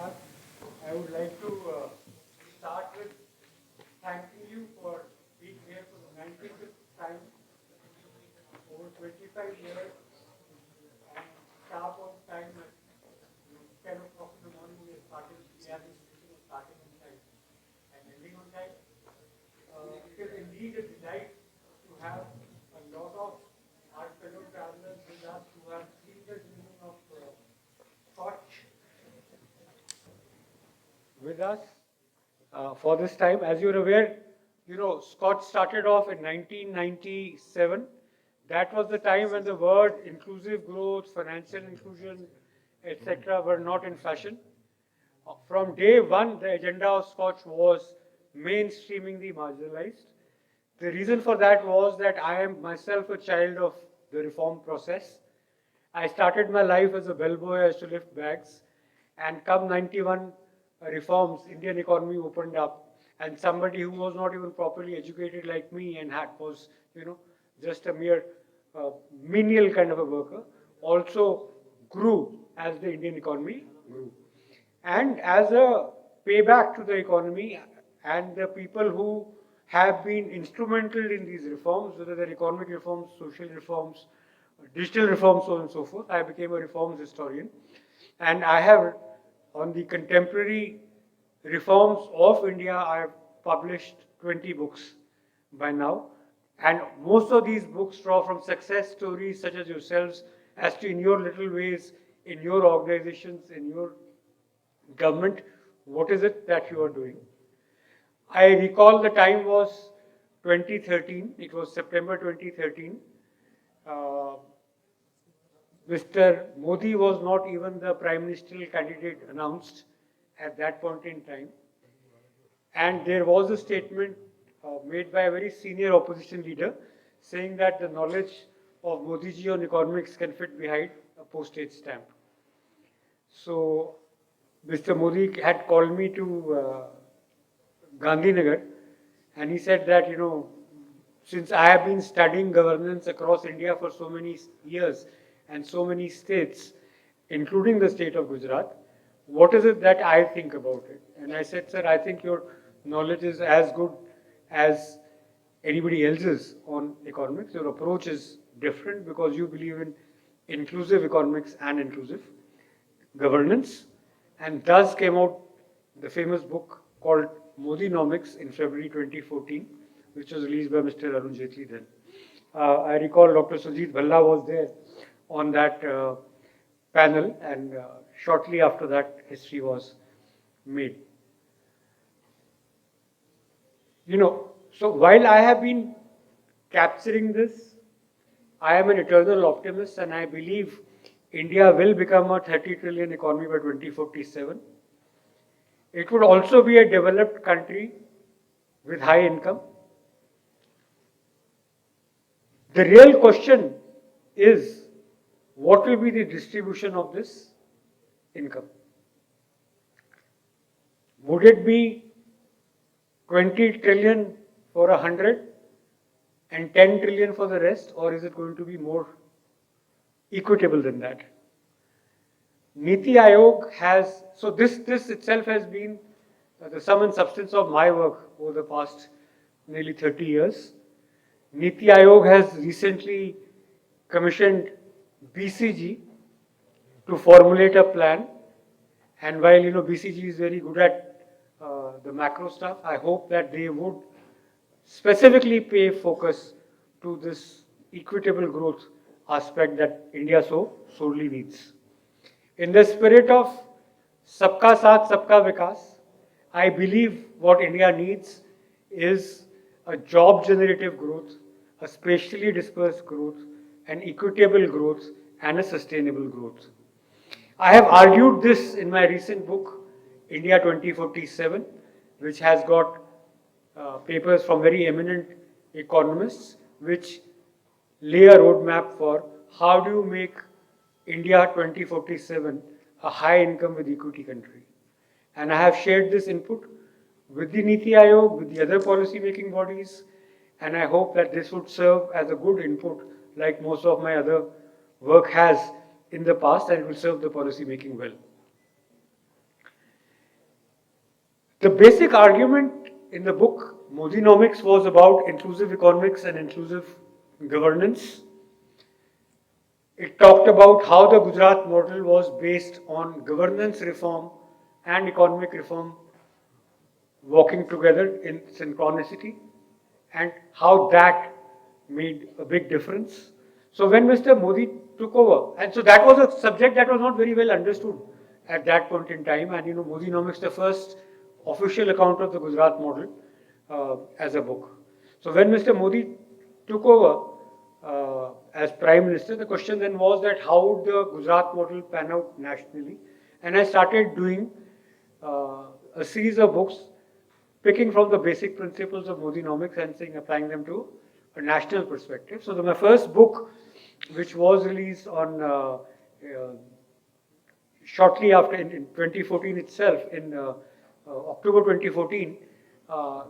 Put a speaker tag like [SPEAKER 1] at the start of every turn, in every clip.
[SPEAKER 1] Namaskar. I would like to start with thanking you for being here for the 95th time over 25 years and sharp on time at 10 o'clock in the morning. We are starting, we have this meeting of starting on time and ending on time. It is indeed a delight to have a lot of our fellow travelers with us who have seen the meaning of Scotch with us for this time. As you're aware, Scotch started off in 1997. That was the time when the word inclusive growth, financial inclusion, etc. were not in fashion. From day one, the agenda of Scotch was mainstreaming the marginalized. The reason for that was that I am myself a child of the reform process. I started my life as a bellboy. I used to lift bags. And come 91 reforms, Indian economy opened up. And somebody who was not even properly educated like me and was, just a mere menial kind of a worker, also grew as the Indian economy grew. And as a payback to the economy and the people who have been instrumental in these reforms, whether they're economic reforms, social reforms, digital reforms, so on and so forth, I became a reforms historian. And I have, on the contemporary reforms of India, I have published 20 books by now. And most of these books draw from success stories such as yourselves as to, in your little ways, in your organizations, in your government, what is it that you are doing? I recall the time was 2013. It was September 2013. Mr. Modi was not even the prime ministerial candidate announced at that point in time. And there was a statement made by a very senior opposition leader saying that the knowledge of Modi ji on economics can fit behind a postage stamp. So Mr. Modi had called me to Gandhinagar, and he said that, since I have been studying governance across India for so many years and so many states, including the state of Gujarat, what is it that I think about it? And I said, sir, I think your knowledge is as good as anybody else's on economics. Your approach is different because you believe in inclusive economics and inclusive governance. And thus came out the famous book called Modinomics in February 2014, which was released by Mr. Arun Jaitley then. I recall Dr. Sujit Bhalla was there on that panel, and shortly after that, history was made. So while I have been capturing this, I am an eternal optimist, and I believe India will become a 30 trillion economy by 2047. It would also be a developed country with high income. The real question is, what will be the distribution of this income? Would it be 20 trillion for 100 and 10 trillion for the rest, or is it going to be more equitable than that? Niti Aayog has, so this itself has been the sum and substance of my work over the past nearly 30 years. Niti Aayog has recently commissioned BCG to formulate a plan, and while BCG is very good at the macro stuff, I hope that they would specifically pay focus to this equitable growth aspect that India so sorely needs. In the spirit of Sabka Saath, Sabka Vikas, I believe what India needs is a job generative growth, a spatially dispersed growth, an equitable growth, and a sustainable growth. I have argued this in my recent book, India 2047, which has got papers from very eminent economists, which lay a roadmap for how do you make India 2047 a high income with equity country. And I have shared this input with the Niti Aayog, with the other policy making bodies, and I hope that this would serve as a good input like most of my other work has in the past, and it will serve the policy making well. The basic argument in the book, Modinomics, was about inclusive economics and inclusive governance. It talked about how the Gujarat model was based on governance reform and economic reform working together in synchronicity, and how that made a big difference. So when Mr. Modi took over, and so that was a subject that was not very well understood at that point in time, and Modinomics, the first official account of the Gujarat model as a book. So when Mr. Modi took over as Prime Minister, the question then was that how would the Gujarat model pan out nationally? And I started doing a series of books picking from the basic principles of Modinomics and saying applying them to a national perspective. So my first book, which was released on shortly after in 2014 itself, in October 2014,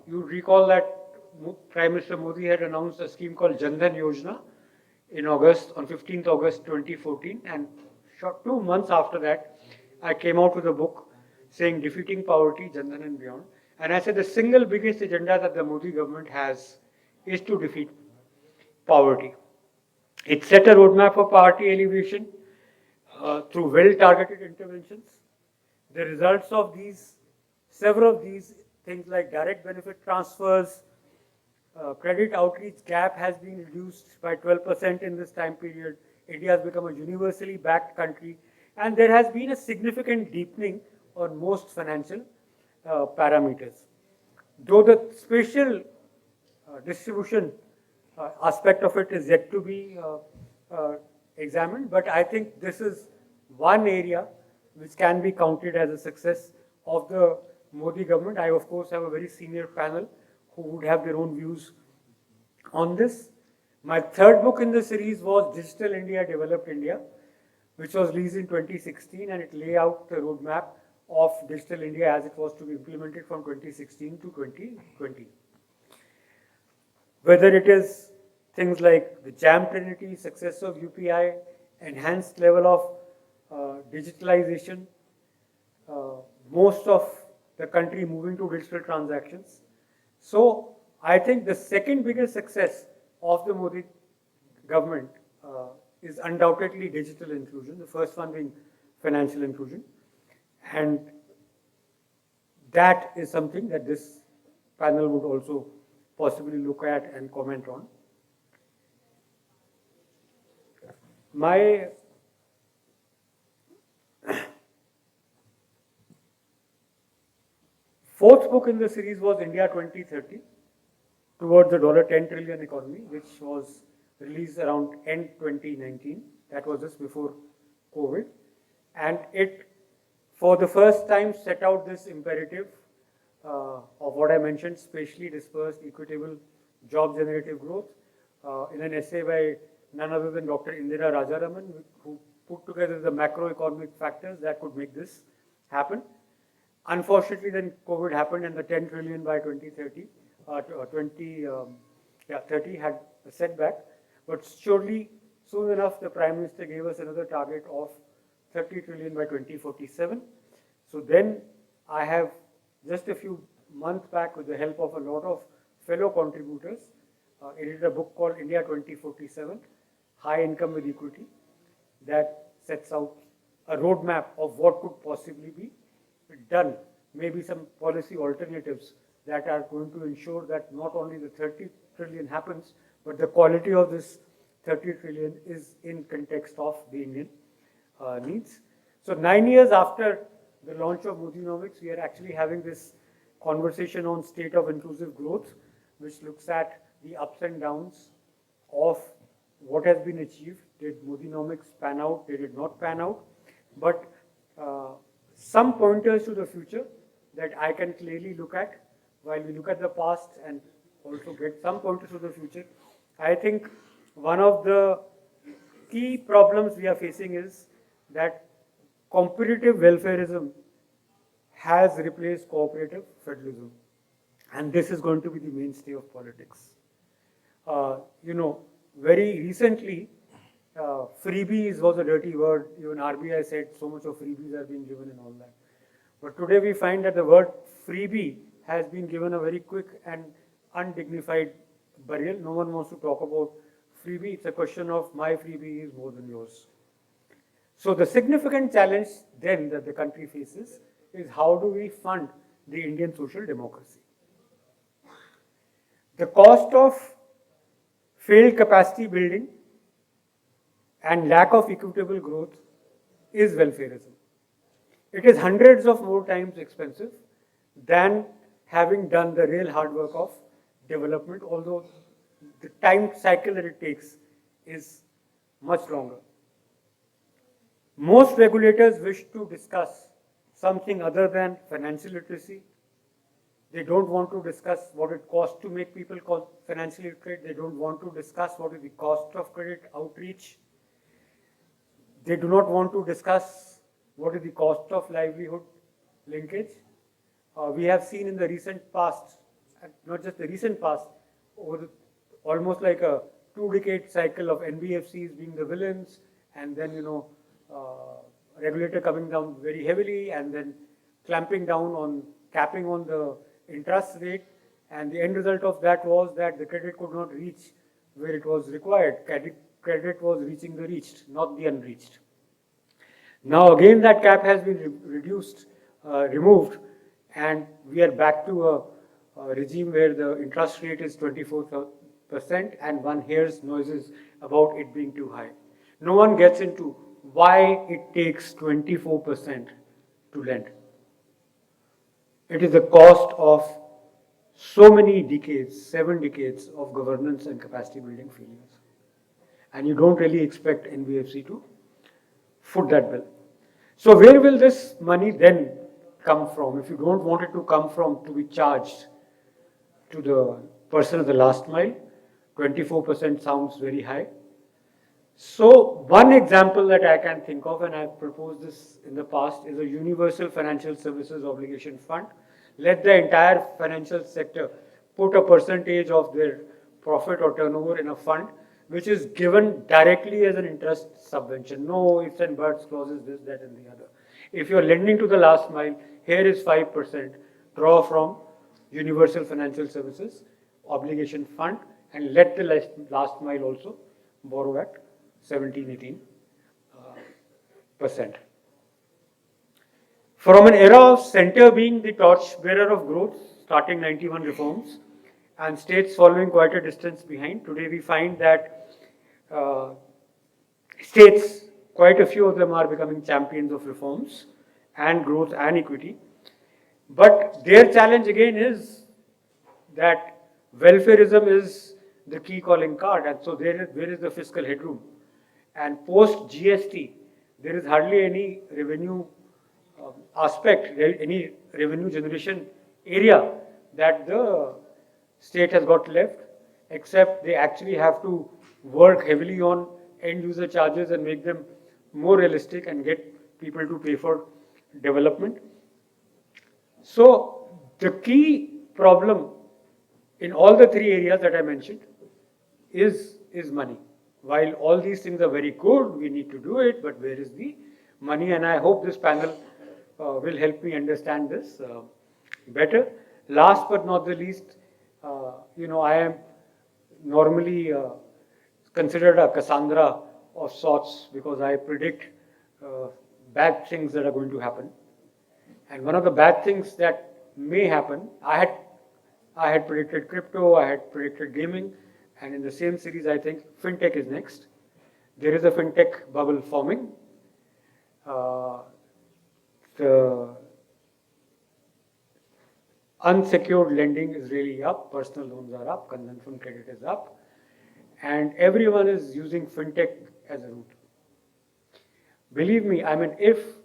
[SPEAKER 1] you recall that Prime Minister Modi had announced a scheme called Jan Dhan Yojana in August, on 15th August 2014, and 2 months after that, I came out with a book saying Defeating Poverty, Jan Dhan and Beyond. And I said the single biggest agenda that the Modi government has is to defeat poverty. It set a roadmap for poverty alleviation through well-targeted interventions. The results of several of these things like direct benefit transfers, credit outreach gap has been reduced by 12% in this time period. India has become a universally backed country, and there has been a significant deepening on most financial parameters. Though the spatial distribution aspect of it is yet to be examined, but I think this is one area which can be counted as a success of the Modi government. I, of course, have a very senior panel who would have their own views on this. My third book in the series was Digital India, Developed India, which was released in 2016, and it laid out the roadmap of Digital India as it was to be implemented from 2016 to 2020. Whether it is things like the JAM Trinity, success of UPI, enhanced level of digitalization, most of the country moving to digital transactions. So I think the second biggest success of the Modi government is undoubtedly digital inclusion, the first one being financial inclusion. And that is something that this panel would also possibly look at and comment on. My fourth book in the series was India 2030, towards the $10 trillion economy, which was released around end 2019. That was just before COVID. And it, for the first time, set out this imperative of what I mentioned, spatially dispersed, equitable, job-generative growth, in an essay by none other than Dr. Indira Rajaraman, who put together the macroeconomic factors that could make this happen. Unfortunately, then COVID happened, and the 10 trillion by 2030, 30 had a setback. But surely, soon enough, the Prime Minister gave us another target of 30 trillion by 2047. So then I have, just a few months back, with the help of a lot of fellow contributors, edited a book called India 2047, High Income with Equity, that sets out a roadmap of what could possibly be done, maybe some policy alternatives that are going to ensure that not only the 30 trillion happens, but the quality of this 30 trillion is in context of the Indian needs. So 9 years after the launch of Modinomics, we are actually having this conversation on state of inclusive growth, which looks at the ups and downs of what has been achieved. Did Modinomics pan out? Did it not pan out? But some pointers to the future that I can clearly look at while we look at the past and also get some pointers to the future. I think one of the key problems we are facing is that competitive welfareism has replaced cooperative federalism, and this is going to be the mainstay of politics. Very recently, freebies was a dirty word. Even RBI said so much of freebies are being given and all that. But today we find that the word freebie has been given a very quick and undignified burial. No one wants to talk about freebie. It's a question of my freebie is more than yours. So the significant challenge then that the country faces is how do we fund the Indian social democracy? The cost of failed capacity building and lack of equitable growth is welfareism. It is hundreds of more times expensive than having done the real hard work of development, although the time cycle that it takes is much longer. Most regulators wish to discuss something other than financial literacy. They don't want to discuss what it costs to make people financially literate. They don't want to discuss what is the cost of credit outreach. They do not want to discuss what is the cost of livelihood linkage. We have seen in the recent past, not just the recent past, almost like a 2-decade cycle of NBFCs being the villains, and then regulator coming down very heavily, and then clamping down on capping on the interest rate, and the end result of that was that the credit could not reach where it was required. Credit was reaching the reached, not the unreached. Now again that cap has been removed, and we are back to a regime where the interest rate is 24%, and one hears noises about it being too high. No one gets into why it takes 24% to lend. It is the cost of so many decades, 7 decades of governance and capacity building failures. And you don't really expect NBFC to foot that bill. So where will this money then come from? If you don't want it to come from, to be charged to the person of the last mile, 24% sounds very high. So one example that I can think of, and I've proposed this in the past, is a universal financial services obligation fund. Let the entire financial sector put a percentage of their profit or turnover in a fund, which is given directly as an interest subvention. No ifs and buts, clauses, this, that, and the other. If you're lending to the last mile, here is 5%, draw from universal financial services obligation fund, and let the last mile also borrow at 17-18%. From an era of center being the torchbearer of growth, starting 91 reforms, and states following quite a distance behind, today we find that states, quite a few of them are becoming champions of reforms and growth and equity. But their challenge again is that welfareism is the key calling card, and so where is the fiscal headroom? And post GST, there is hardly any revenue aspect, any revenue generation area that the state has got left, except they actually have to work heavily on end user charges and make them more realistic and get people to pay for development. So the key problem in all the 3 areas that I mentioned is money. While all these things are very good, we need to do it, but where is the money? And I hope this panel will help me understand this better. Last but not the least, I am normally considered a Cassandra of sorts because I predict bad things that are going to happen. And one of the bad things that may happen, I had predicted crypto, I had predicted gaming, and in the same series, I think fintech is next. There is a fintech bubble forming. The unsecured lending is really up, personal loans are up, consumption credit is up, and everyone is using fintech as a route. Believe me, I mean, if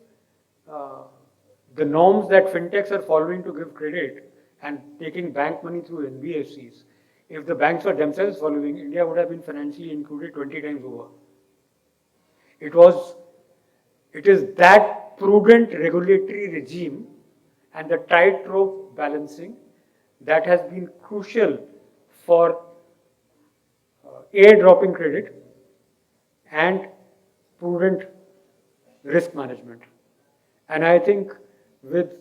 [SPEAKER 1] the norms that fintechs are following to give credit and taking bank money through NBFCs, if the banks were themselves following, India would have been financially included 20 times over. It is that prudent regulatory regime and the tightrope balancing that has been crucial for airdropping credit and prudent risk management. And I think with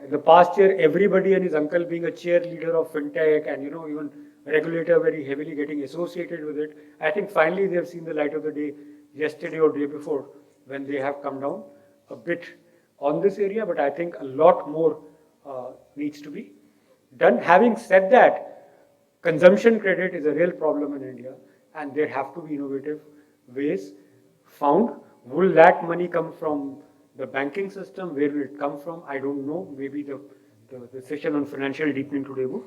[SPEAKER 1] In the past year, everybody and his uncle being a cheerleader of fintech and, even regulator very heavily getting associated with it. I think finally they have seen the light of the day yesterday or day before when they have come down a bit on this area, but I think a lot more needs to be done. Having said that, consumption credit is a real problem in India and there have to be innovative ways found. Will that money come from the banking system? Where will it come from? I don't know. Maybe the session on financial deepening today will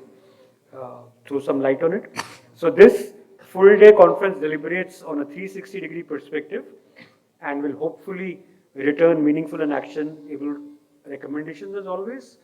[SPEAKER 1] throw some light on it. So this full day conference deliberates on a 360-degree perspective and will hopefully return meaningful and action-able recommendations as always.